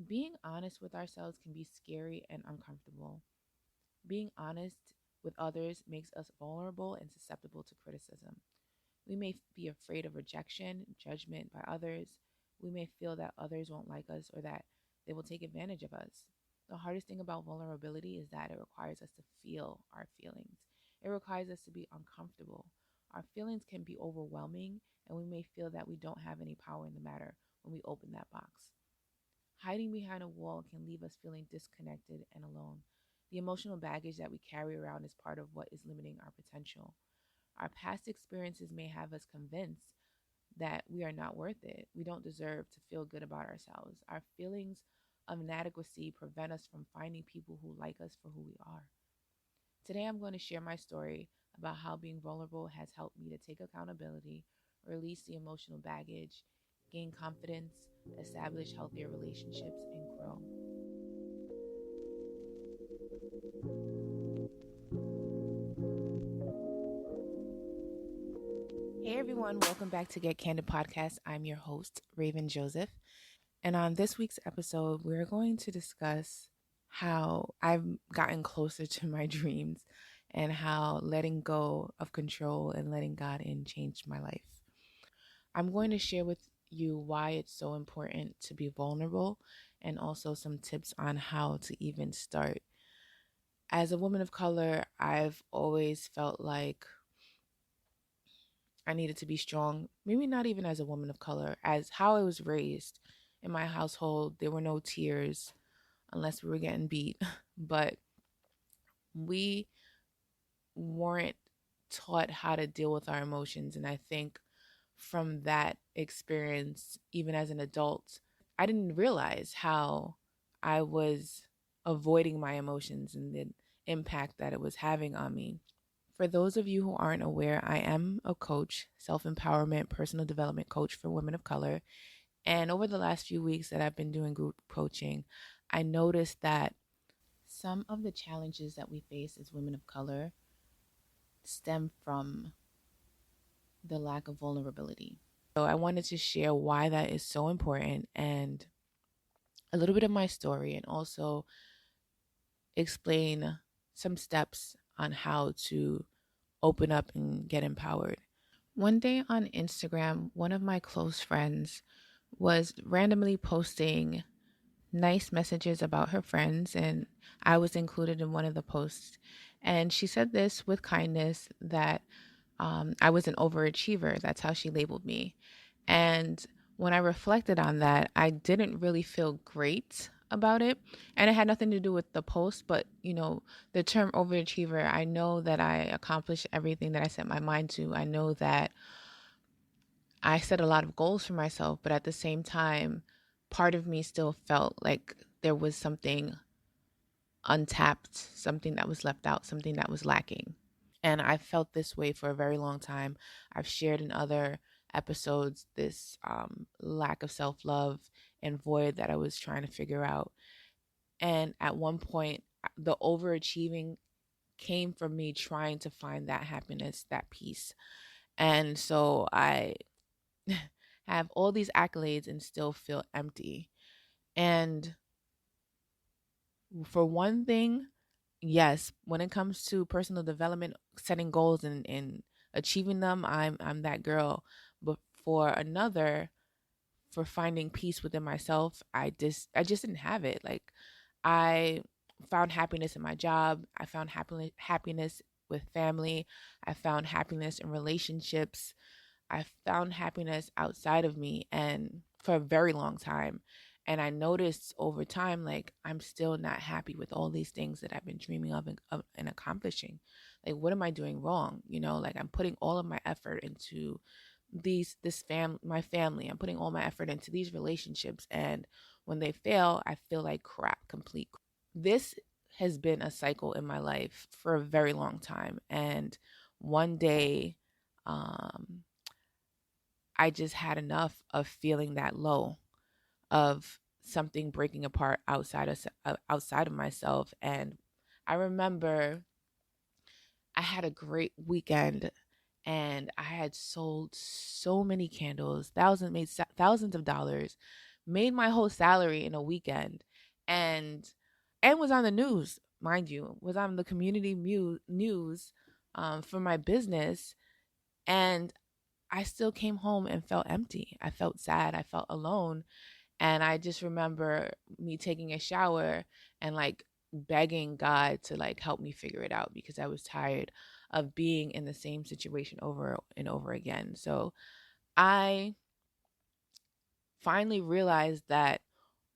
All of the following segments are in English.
Being honest with ourselves can be scary and uncomfortable. Being honest with others makes us vulnerable and susceptible to criticism. We may be afraid of rejection, judgment by others. We may feel that others won't like us or that they will take advantage of us. The hardest thing about vulnerability is that it requires us to feel our feelings. It requires us to be uncomfortable. Our feelings can be overwhelming, and we may feel that we don't have any power in the matter when we open that box. Hiding behind a wall can leave us feeling disconnected and alone. The emotional baggage that we carry around is part of what is limiting our potential. Our past experiences may have us convinced that we are not worth it. We don't deserve to feel good about ourselves. Our feelings of inadequacy prevent us from finding people who like us for who we are. Today, I'm going to share my story about how being vulnerable has helped me to take accountability, release the emotional baggage, gain confidence, establish healthier relationships, and grow. Hey everyone, welcome back to Get Candid Podcast. I'm your host, Ravin Joseph. And on this week's episode, we're going to discuss how I've gotten closer to my dreams and how letting go of control and letting God in changed my life. I'm going to share with you why it's so important to be vulnerable and also some tips on how to even start. As a woman of color, I've always felt like I needed to be strong. Maybe not even as a woman of color, as how I was raised in my household, there were no tears unless we were getting beat. But we weren't taught how to deal with our emotions. And I think from that experience, even as an adult, I didn't realize how I was avoiding my emotions and the impact that it was having on me. For those of you who aren't aware, I am a coach, self empowerment, personal development coach for women of color. And over the last few weeks that I've been doing group coaching, I noticed that some of the challenges that we face as women of color stem from the lack of vulnerability. So I wanted to share why that is so important and a little bit of my story, and also explain some steps on how to open up and get empowered. One day on Instagram, one of my close friends was randomly posting nice messages about her friends, and I was included in one of the posts. And she said this with kindness that I was an overachiever. That's how she labeled me. And when I reflected on that, I didn't really feel great about it. And it had nothing to do with the post, but the term overachiever, I know that I accomplished everything that I set my mind to. I know that I set a lot of goals for myself, but at the same time, part of me still felt like there was something untapped, something that was left out, something that was lacking. And I felt this way for a very long time. I've shared in other episodes this lack of self love and void that I was trying to figure out. And at one point, the overachieving came from me trying to find that happiness, that peace. And so I have all these accolades and still feel empty. And for one thing, yes, when it comes to personal development, setting goals and achieving them, I'm that girl. But for another, for finding peace within myself, I just didn't have it. Like I found happiness in my job. I found happiness with family. I found happiness in relationships. I found happiness outside of me and for a very long time. And I noticed over time, like, I'm still not happy with all these things that I've been dreaming of and accomplishing. Like, what am I doing wrong? Like I'm putting all of my effort into my family. I'm putting all my effort into these relationships. And when they fail, I feel like crap, complete. This has been a cycle in my life for a very long time. And one day, um, I just had enough of feeling that low, of something breaking apart outside of myself. And I remember I had a great weekend and I had sold so many candles, thousands of dollars, made my whole salary in a weekend, and was on the news, mind you, was on the community news for my business. And I still came home and felt empty. I felt sad. I felt alone. And I just remember me taking a shower and like begging God to like help me figure it out, because I was tired of being in the same situation over and over again. So I finally realized that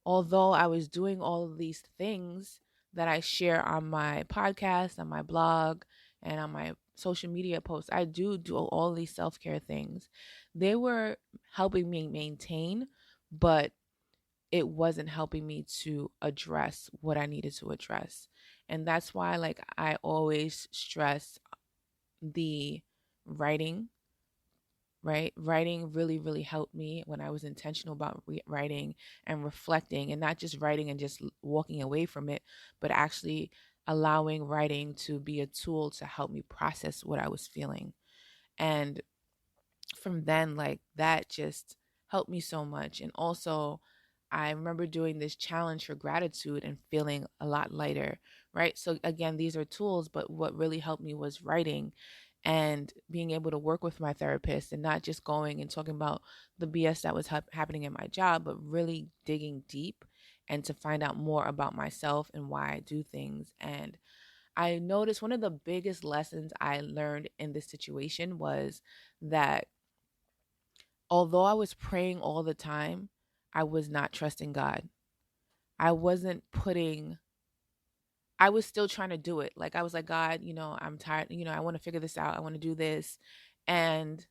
although I was doing all of these things that I share on my podcast, on my blog, and on my social media posts, I do all these self care things. They were helping me maintain, but it wasn't helping me to address what I needed to address. And that's why, like, I always stress the writing, right? Writing really, really helped me when I was intentional about writing and reflecting, and not just writing and just walking away from it, but actually allowing writing to be a tool to help me process what I was feeling. And from then, like, that just helped me so much. And also, I remember doing this challenge for gratitude and feeling a lot lighter, right? So again, these are tools, but what really helped me was writing and being able to work with my therapist, and not just going and talking about the BS that was happening in my job, but really digging deep and to find out more about myself and why I do things. And I noticed one of the biggest lessons I learned in this situation was that although I was praying all the time, I was not trusting God. I wasn't putting, I was still trying to do it. Like, I was like, God, I'm tired. I want to figure this out. I want to do this. And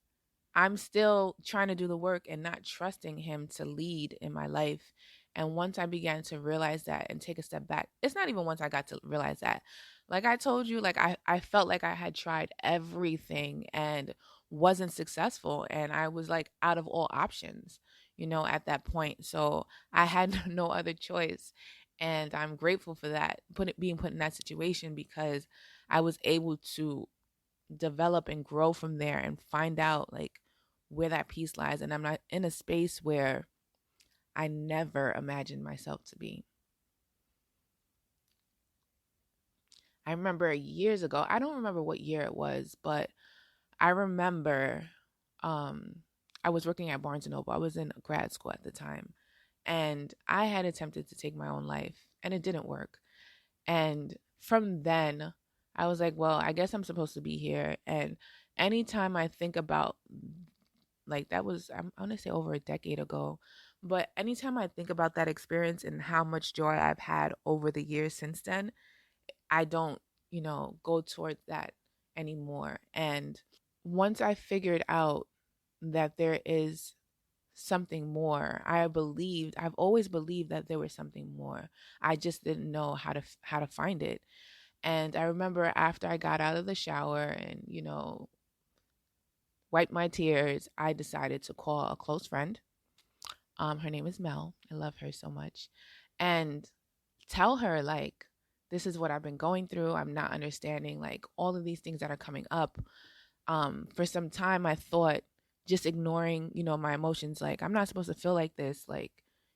I'm still trying to do the work and not trusting him to lead in my life. And once I began to realize that and take a step back, it's not even once I got to realize that. Like I told you, like I felt like I had tried everything and wasn't successful. And I was like out of all options, at that point. So I had no other choice. And I'm grateful for that, being put in that situation, because I was able to develop and grow from there and find out like where that peace lies. And I'm not in a space where I never imagined myself to be. I remember years ago, I don't remember what year it was, but I remember um I was working at Barnes and Noble. I was in grad school at the time, and I had attempted to take my own life and it didn't work. And from then, I was like, well, I guess I'm supposed to be here. And anytime I think about, like, that was, I want to say over a decade ago, but anytime I think about that experience and how much joy I've had over the years since then, I don't, go towards that anymore. And once I figured out that there is something more, I've always believed that there was something more. I just didn't know how to find it. And I remember after I got out of the shower and, wiped my tears, I decided to call a close friend. Her name is Mel. I love her so much. And tell her, like, this is what I've been going through. I'm not understanding, like, all of these things that are coming up. For some time, I thought just ignoring, my emotions, like, I'm not supposed to feel like this. Like,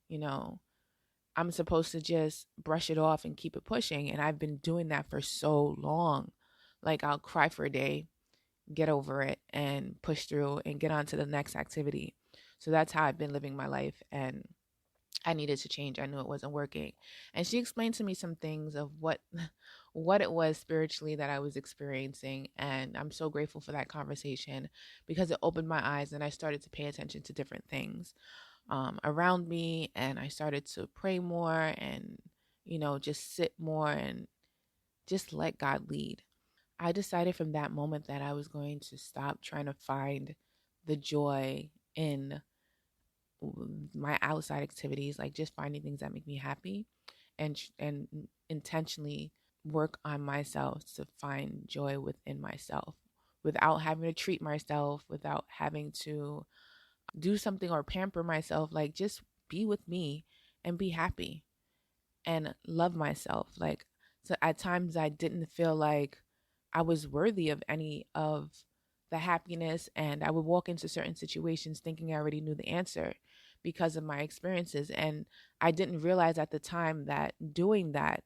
you know, I'm supposed to just brush it off and keep it pushing. And I've been doing that for so long. Like, I'll cry for a day, get over it, and push through and get on to the next activity. So that's how I've been living my life. And I needed to change. I knew it wasn't working. And she explained to me some things of what what it was spiritually that I was experiencing. And I'm so grateful for that conversation, because it opened my eyes and I started to pay attention to different things around me. And I started to pray more and, just sit more and just let God lead. I decided from that moment that I was going to stop trying to find the joy in my outside activities, like just finding things that make me happy, and intentionally work on myself to find joy within myself without having to treat myself, without having to do something or pamper myself, like just be with me and be happy and love myself. Like, so at times I didn't feel like I was worthy of any of the happiness, and I would walk into certain situations thinking I already knew the answer, because of my experiences. And I didn't realize at the time that doing that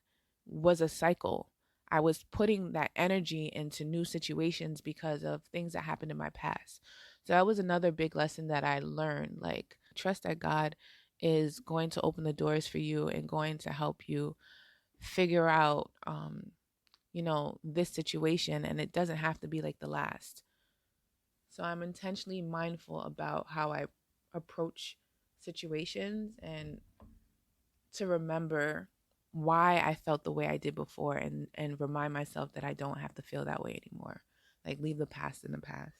was a cycle. I was putting that energy into new situations because of things that happened in my past. So that was another big lesson that I learned. Like, trust that God is going to open the doors for you and going to help you figure out, this situation. And it doesn't have to be like the last. So I'm intentionally mindful about how I approach situations and to remember why I felt the way I did before, and remind myself that I don't have to feel that way anymore. Like, leave the past in the past.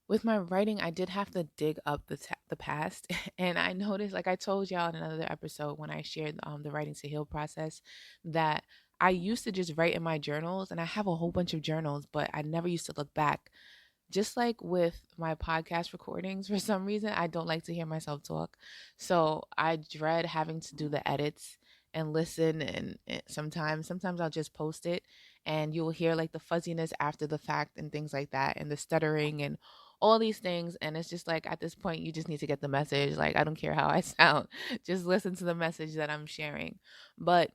With my writing, I did have to dig up the past, and I noticed, like I told y'all in another episode when I shared the writing to heal process, that I used to just write in my journals, and I have a whole bunch of journals, but I never used to look back. Just like with my podcast recordings, for some reason, I don't like to hear myself talk. So I dread having to do the edits and listen. And sometimes I'll just post it and you'll hear like the fuzziness after the fact and things like that, and the stuttering and all these things. And it's just like, at this point, you just need to get the message. Like, I don't care how I sound, just listen to the message that I'm sharing. But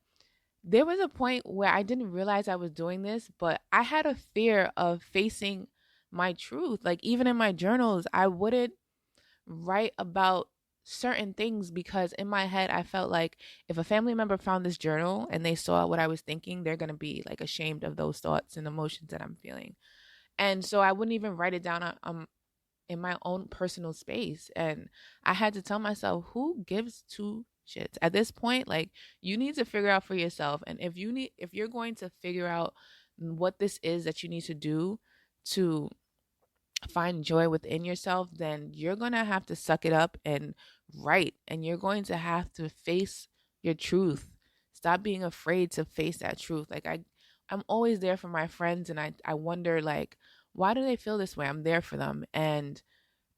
there was a point where I didn't realize I was doing this, but I had a fear of facing my truth. Like, even in my journals, I wouldn't write about certain things because in my head, I felt like if a family member found this journal and they saw what I was thinking, they're going to be like ashamed of those thoughts and emotions that I'm feeling. And so I wouldn't even write it down in my own personal space. And I had to tell myself, who gives two shits at this point? Like, you need to figure out for yourself. And if you're going to figure out what this is that you need to do to find joy within yourself, then you're going to have to suck it up and write. And you're going to have to face your truth. Stop being afraid to face that truth. Like, I'm always there for my friends, and I wonder, like, why do they feel this way? I'm there for them. And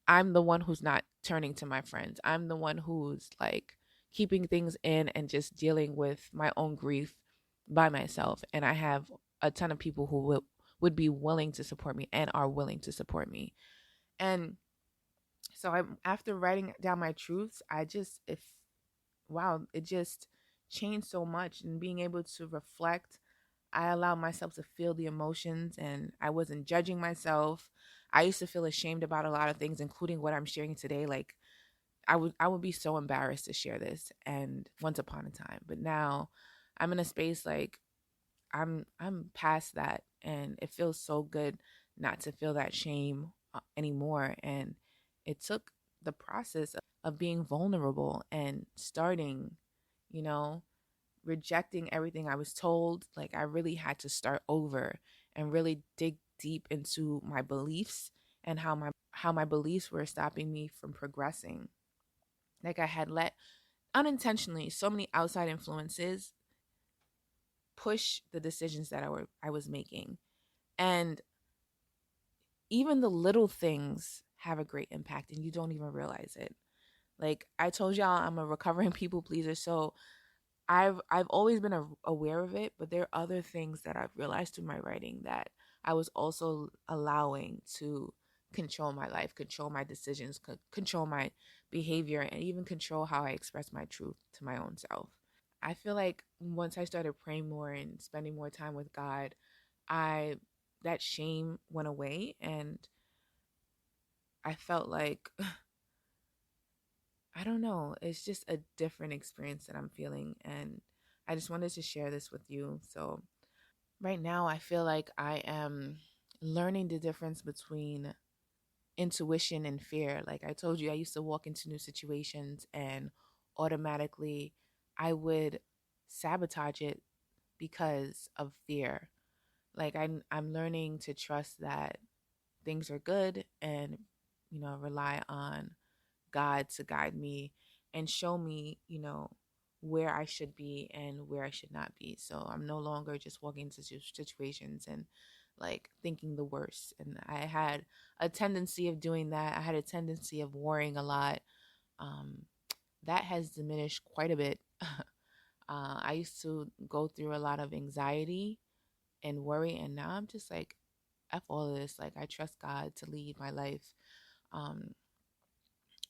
I'm the one who's not turning to my friends. I'm the one who's like keeping things in and just dealing with my own grief by myself. And I have a ton of people who would be willing to support me and are willing to support me. And so after writing down my truths, I just, if wow, it just changed so much. And being able to reflect, I allowed myself to feel the emotions and I wasn't judging myself. I used to feel ashamed about a lot of things, including what I'm sharing today. Like, I would be so embarrassed to share this and once upon a time. But now I'm in a space like I'm past that, and it feels so good not to feel that shame anymore. And it took the process of being vulnerable and starting, you know, rejecting everything I was told. Like, I really had to start over and really dig deep into my beliefs and how my beliefs were stopping me from progressing. Like, I had let unintentionally so many outside influences push the decisions that I was making. And even the little things have a great impact and you don't even realize it. Like I told y'all, I'm a recovering people pleaser, so I've always been aware of it, but there are other things that I've realized through my writing that I was also allowing to control my life, control my decisions, control my behavior, and even control how I express my truth to my own self. I feel like once I started praying more and spending more time with God, I that shame went away, and I felt like I don't know, it's just a different experience that I'm feeling, and I just wanted to share this with you. So right now I feel like I am learning the difference between intuition and fear. Like I told you, I used to walk into new situations and automatically I would sabotage it because of fear. Like I'm learning to trust that things are good and rely on God to guide me and show me, where I should be and where I should not be. So I'm no longer just walking into situations and like thinking the worst. And I had a tendency of doing that. I had a tendency of worrying a lot. Um, that has diminished quite a bit. I used to go through a lot of anxiety and worry, and now I'm just like, F all of this. Like, I trust God to lead my life. Um,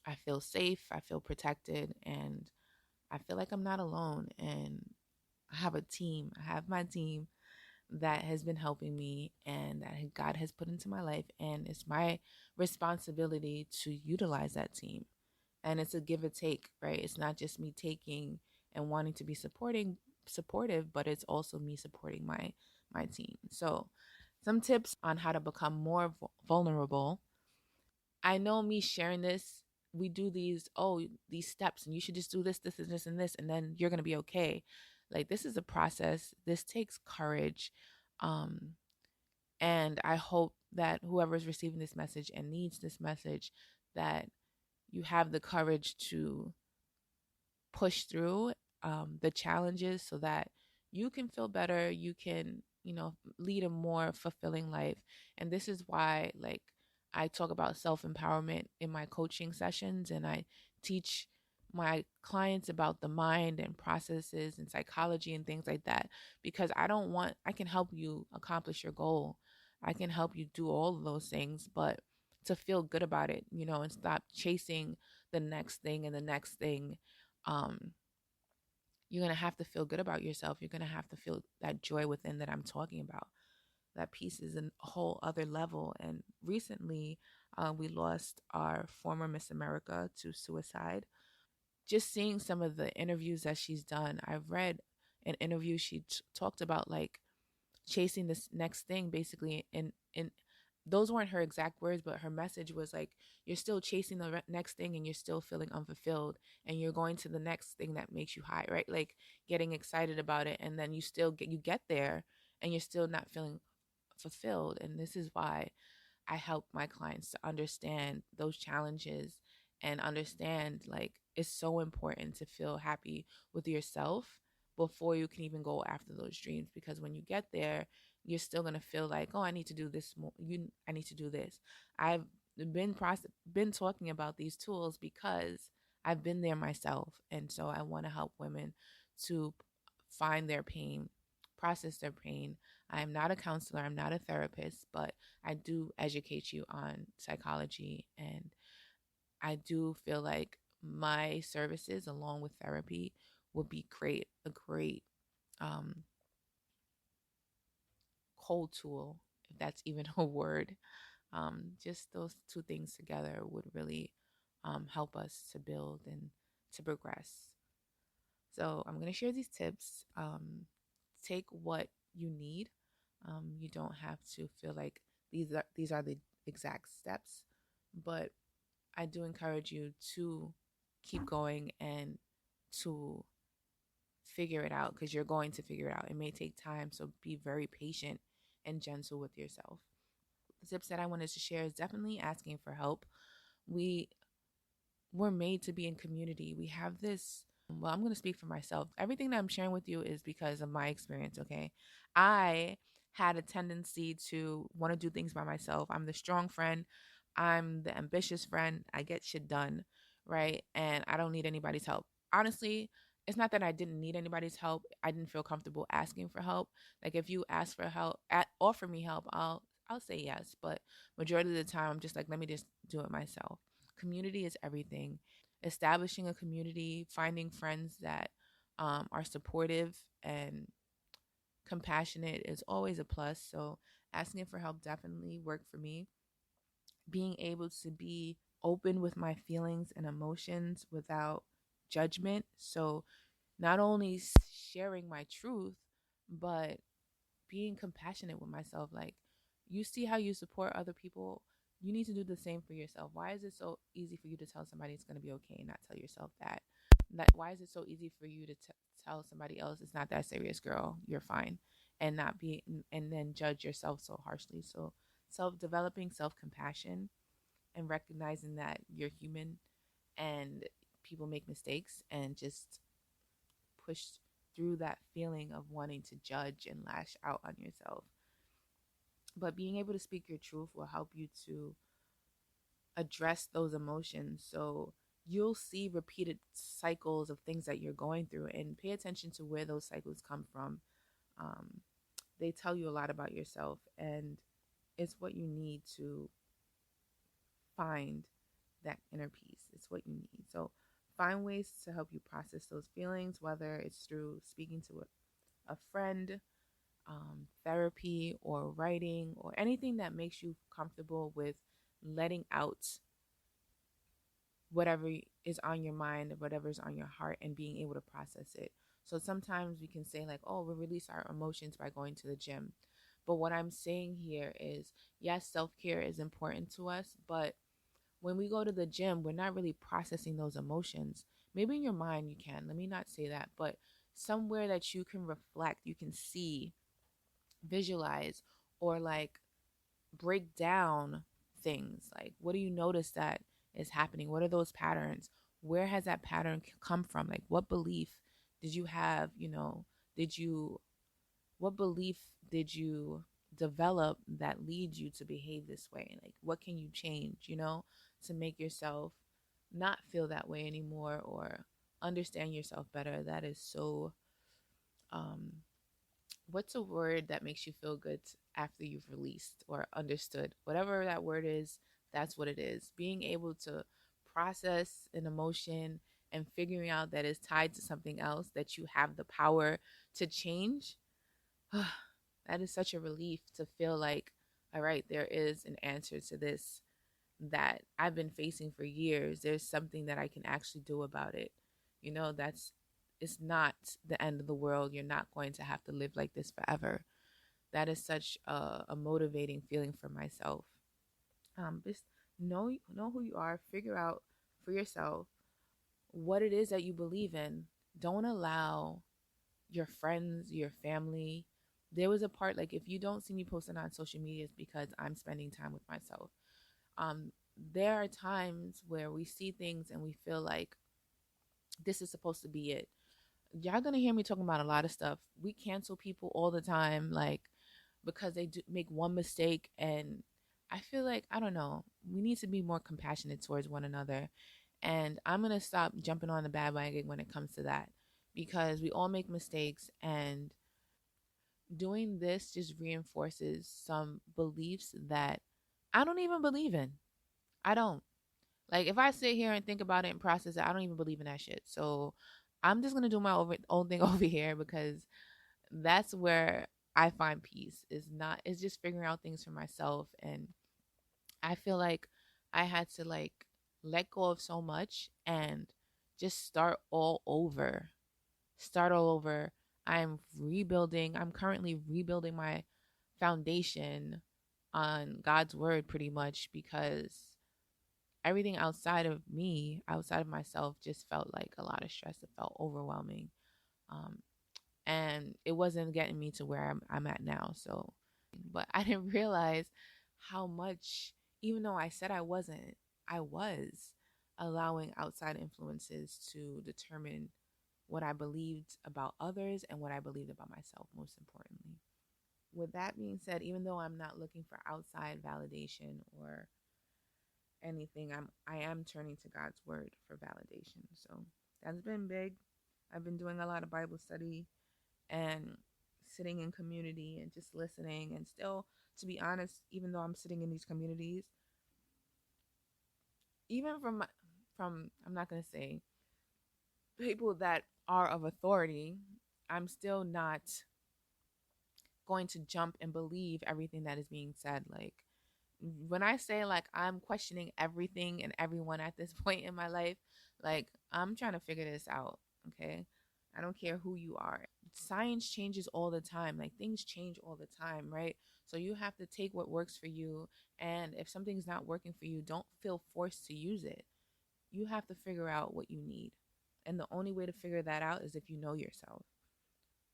I feel safe, I feel protected, and I feel like I'm not alone. And I have a team. I have my team that has been helping me and that God has put into my life. And it's my responsibility to utilize that team. And it's a give and take, right? It's not just me taking and wanting to be supportive, but it's also me supporting my team. So some tips on how to become more vulnerable. I know me sharing this, we do these steps, and you should just do this, and this, and this, and then you're going to be okay. Like, this is a process. This takes courage. Um, and I hope that whoever is receiving this message and needs this message, that you have the courage to push through the challenges so that you can feel better. You can, lead a more fulfilling life. And this is why, like, I talk about self empowerment in my coaching sessions, and I teach my clients about the mind and processes and psychology and things like that, because I can help you accomplish your goal. I can help you do all of those things, but to feel good about it, and stop chasing the next thing and the next thing. um, you're going to have to feel good about yourself. You're going to have to feel that joy within that I'm talking about. That piece is a whole other level. And recently, we lost our former Miss America to suicide. Just seeing some of the interviews that she's done, I've read an interview she talked about, like, chasing this next thing, basically. And those weren't her exact words, but her message was like, you're still chasing the next thing and you're still feeling unfulfilled, and you're going to the next thing that makes you high, right? Like, getting excited about it, and then you get there and you're still not feeling fulfilled. And this is why I help my clients to understand those challenges and understand, like, it's so important to feel happy with yourself before you can even go after those dreams, because when you get there, you're still going to feel like, oh, I need to do this more. I need to do this. I've been talking about these tools because I've been there myself. And so I want to help women to find their pain, process their pain. I'm not a counselor, I'm not a therapist, but I do educate you on psychology. And I do feel like my services, along with therapy, would be a great um, cold tool, if that's even a word. Just those two things together would really help us to build and to progress. So I'm going to share these tips. Take what you need. You don't have to feel like these are the exact steps, but I do encourage you to keep going and to figure it out, because you're going to figure it out. It may take time, so be very patient and gentle with yourself. The tips that I wanted to share is definitely asking for help. We were made to be in community. We have this, well, I'm going to speak for myself. Everything that I'm sharing with you is because of my experience, okay? I had a tendency to want to do things by myself. I'm the strong friend, I'm the ambitious friend. I get shit done, right? And I don't need anybody's help. Honestly, it's not that I didn't need anybody's help. I didn't feel comfortable asking for help. Like, if you ask for help, offer me help, I'll say yes, but majority of the time I'm just like, let me just do it myself. Community is everything. Establishing a community, finding friends that are supportive and compassionate is always a plus. So asking for help definitely worked for me. Being able to be open with my feelings and emotions without judgment. So not only sharing my truth, but being compassionate with myself. Like, you see how you support other people, you need to do the same for yourself. Why is it so easy for you to tell somebody it's going to be okay and not tell yourself that why is it so easy for you to tell somebody else it's not that serious, girl, you're fine, and not be and then judge yourself so harshly? So developing self-compassion and recognizing that you're human and people make mistakes, and just push through that feeling of wanting to judge and lash out on yourself. But being able to speak your truth will help you to address those emotions. So you'll see repeated cycles of things that you're going through, and pay attention to where those cycles come from. Um, they tell you a lot about yourself, and it's what you need to find that inner peace. It's what you need. So find ways to help you process those feelings, whether it's through speaking to a friend, therapy, or writing, or anything that makes you comfortable with letting out whatever is on your mind, whatever's on your heart, and being able to process it. So sometimes we can say, like, oh, we release our emotions by going to the gym. But what I'm saying here is, yes, self care is important to us, but when we go to the gym, we're not really processing those emotions. Maybe in your mind you can, let me not say that, but somewhere that you can reflect, you can see, visualize, or like break down things. Like, what do you notice that is happening? What are those patterns? Where has that pattern come from? Like, what belief did you have? Did you, what belief did you develop that leads you to behave this way? Like, what can you change, to make yourself not feel that way anymore, or understand yourself better? That is so, um, what's a word that makes you feel good after you've released or understood? Whatever that word is, that's what it is. Being able to process an emotion and figuring out that it's tied to something else that you have the power to change. That is such a relief to feel like, all right, there is an answer to this that I've been facing for years. There's something that I can actually do about it. That's, it's not the end of the world. You're not going to have to live like this forever. That is such a motivating feeling for myself. Just know who you are. Figure out for yourself what it is that you believe in. Don't allow your friends, your family. There was a part, like, if you don't see me posting on social media, it's because I'm spending time with myself. Um, there are times where we see things and we feel like this is supposed to be it. Y'all gonna hear me talking about a lot of stuff. We cancel people all the time, like, because they do make one mistake. And I feel like, I don't know, we need to be more compassionate towards one another. And I'm gonna stop jumping on the bandwagon when it comes to that, because we all make mistakes, and doing this just reinforces some beliefs that I don't even believe in. I don't. Like, if I sit here and think about it and process it, I don't even believe in that shit. So I'm just gonna do my own thing over here, because that's where I find peace. Is just figuring out things for myself. And I feel like I had to, like, let go of so much and just start all over. Start all over. I'm currently rebuilding my foundation on God's word, pretty much, because everything outside of me, outside of myself, just felt like a lot of stress. It felt overwhelming. Um, and it wasn't getting me to where I'm at now. So, but I didn't realize how much, even though I said I wasn't, I was allowing outside influences to determine what I believed about others and what I believed about myself, most importantly. With that being said, even though I'm not looking for outside validation or anything, I am turning to God's word for validation. So that's been big. I've been doing a lot of Bible study and sitting in community and just listening. And still, to be honest, even though I'm sitting in these communities, even from I'm not going to say people that are of authority, I'm still not going to jump and believe everything that is being said. Like, when I say, like, I'm questioning everything and everyone at this point in my life, like, I'm trying to figure this out. Okay, I don't care who you are. Science changes all the time. Like, things change all the time, right? So you have to take what works for you, and if something's not working for you, don't feel forced to use it. You have to figure out what you need, and the only way to figure that out is if you know yourself.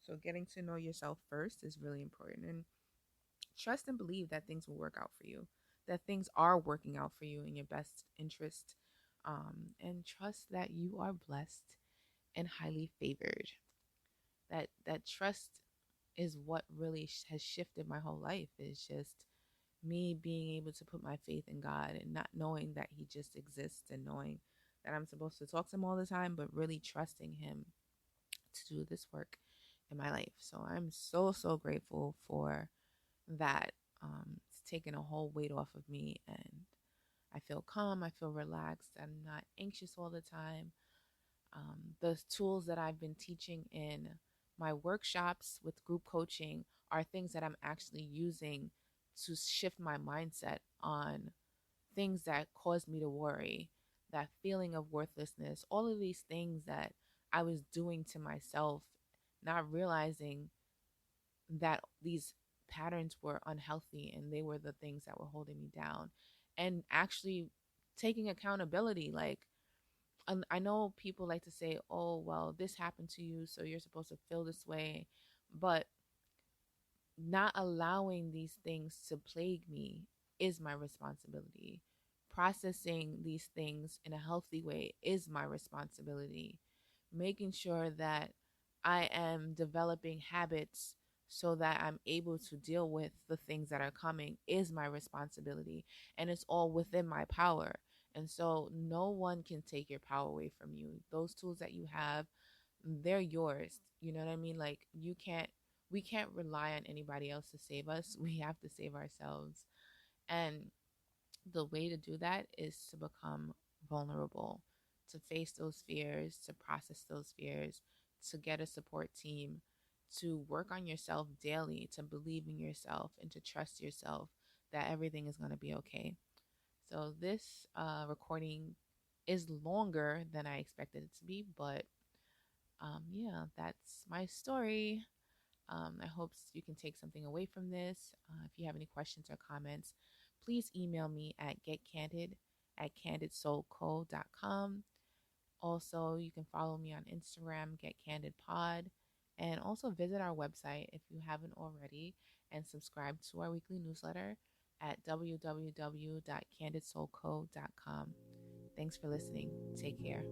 So getting to know yourself first is really important. And trust and believe that things will work out for you, that things are working out for you in your best interest. And trust that you are blessed and highly favored. That trust is what really has shifted my whole life. It's just me being able to put my faith in God and not knowing that He just exists, and knowing that I'm supposed to talk to Him all the time, but really trusting Him to do this work in my life. So I'm so, so grateful for that. It's taken a whole weight off of me, and I feel calm, I feel relaxed, I'm not anxious all the time. The tools that I've been teaching in my workshops with group coaching are things that I'm actually using to shift my mindset on things that caused me to worry, that feeling of worthlessness, all of these things that I was doing to myself, not realizing that these patterns were unhealthy and they were the things that were holding me down. And actually taking accountability. Like, I know people like to say, oh, well, this happened to you, so you're supposed to feel this way. But not allowing these things to plague me is my responsibility. Processing these things in a healthy way is my responsibility. Making sure that I am developing habits so that I'm able to deal with the things that are coming is my responsibility. And it's all within my power. And so no one can take your power away from you. Those tools that you have, they're yours. You know what I mean? Like, we can't rely on anybody else to save us. We have to save ourselves. And the way to do that is to become vulnerable, to face those fears, to process those fears, to get a support team, to work on yourself daily, to believe in yourself, and to trust yourself that everything is going to be okay. So, this recording is longer than I expected it to be, but yeah, that's my story. I hope you can take something away from this. If you have any questions or comments, please email me at getcandid@candidsoulco.com. Also, you can follow me on Instagram, getcandidpod, and also visit our website if you haven't already, and subscribe to our weekly newsletter at www.candidsoulco.com. Thanks for listening. Take care.